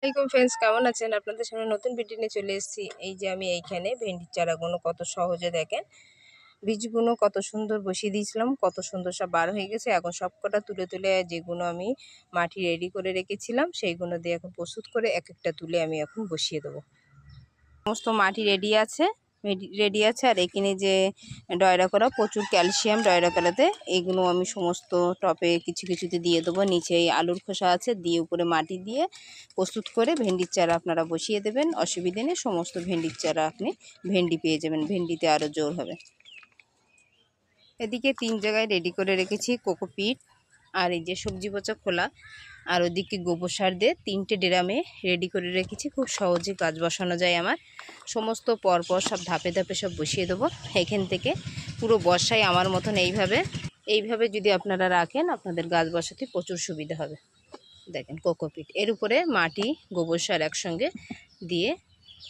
আসসালামাইকুম ফ্রেন্ডস, কেমন আছেন? আপনাদের সামনে নতুন ভিডিও নিয়ে চলে এসেছি। এই যে আমি এইখানে ভেন্ডির চারাগুলো কত সহজে দেখেন, বীজগুলো কত সুন্দর বসিয়ে দিয়েছিলাম, কত সুন্দর সব বার হয়ে গেছে। এখন সবকটা তুলে তুলে যেগুলো আমি মাটি রেডি করে রেখেছিলাম সেইগুলো দিয়ে এখন প্রস্তুত করে এক একটা তুলে আমি এখন বসিয়ে দেবো। সমস্ত মাটি রেডি আছে আর এখানে যে ডয়রা করা প্রচুর ক্যালসিয়াম ডয়রা করাতে, এইগুলো আমি সমস্ত টপে কিছু কিছুতে দিয়ে দেবো। নিচে আলুর খোসা আছে, দিয়ে উপরে মাটি দিয়ে প্রস্তুত করে ভেন্ডির চারা আপনারা বসিয়ে দেবেন। অসুবিধে নেই, সমস্ত ভেন্ডির চারা আপনি ভেন্ডি পেয়ে যাবেন, ভেন্ডিতে আরও জোর হবে। এদিকে 3 জায়গায় রেডি করে রেখেছি কোকোপিট আর এই যে সবজি পচা খোলা, আর ওদিকে গোবর সার দিয়ে 3টে ড্রামে রেডি করে রেখেছি। খুব সহজে গাছ বসানো যায় আমার। সমস্ত পরপর সব ধাপে ধাপে সব বসিয়ে দেবো। এখান থেকে পুরো বর্ষায় আমার মতন এইভাবে যদি আপনারা রাখেন, আপনাদের গাছ বসাতে প্রচুর সুবিধা হবে। দেখেন কোকোপিট, এর উপরে মাটি গোবর সার একসঙ্গে দিয়ে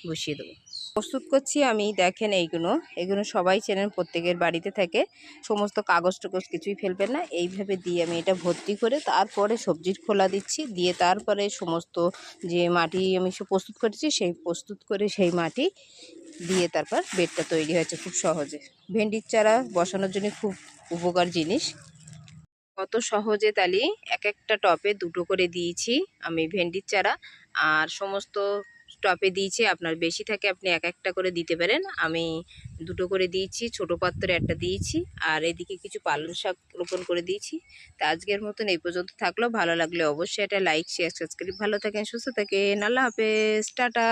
বসিয়ে দেবো। প্রস্তুত করছি আমি, দেখেন এইগুলো সবাই চেনেন, প্রত্যেকের বাড়িতে থাকে। সমস্ত কাগজ টাগজ কিছুই ফেলবেন না, এইভাবে দিয়ে আমি এটা ভর্তি করে তারপরে সবজির খোলা দিচ্ছি, দিয়ে তারপরে সমস্ত যে মাটি আমি প্রস্তুত করেছি সেই মাটি দিয়ে তারপর বেডটা তৈরি হয়েছে খুব সহজে। ভেন্ডির চারা বসানোর জন্য খুব উপকার জিনিস। কত সহজে তালি এক একটা টপে 2টো করে দিয়েছি আমি ভেন্ডির চারা, আর সমস্ত টপে দিয়েছি। আপনার বেশি থাকে আপনি এক একটা করে দিতে পারেন, আমি 2টো করে দিয়েছি। ছোট পাত্রে একটা দিয়েছি, আর এদিকে কিছু পালং শাক রোপণ করে দিয়েছি। তা আজকের মতন এই পর্যন্ত থাকলো। ভালো লাগলে অবশ্যই এটা লাইক শেয়ার সাবস্ক্রাইব। ভালো থাকেন, সুস্থ থাকেন, আল্লাহ হাফেজ, টাটা।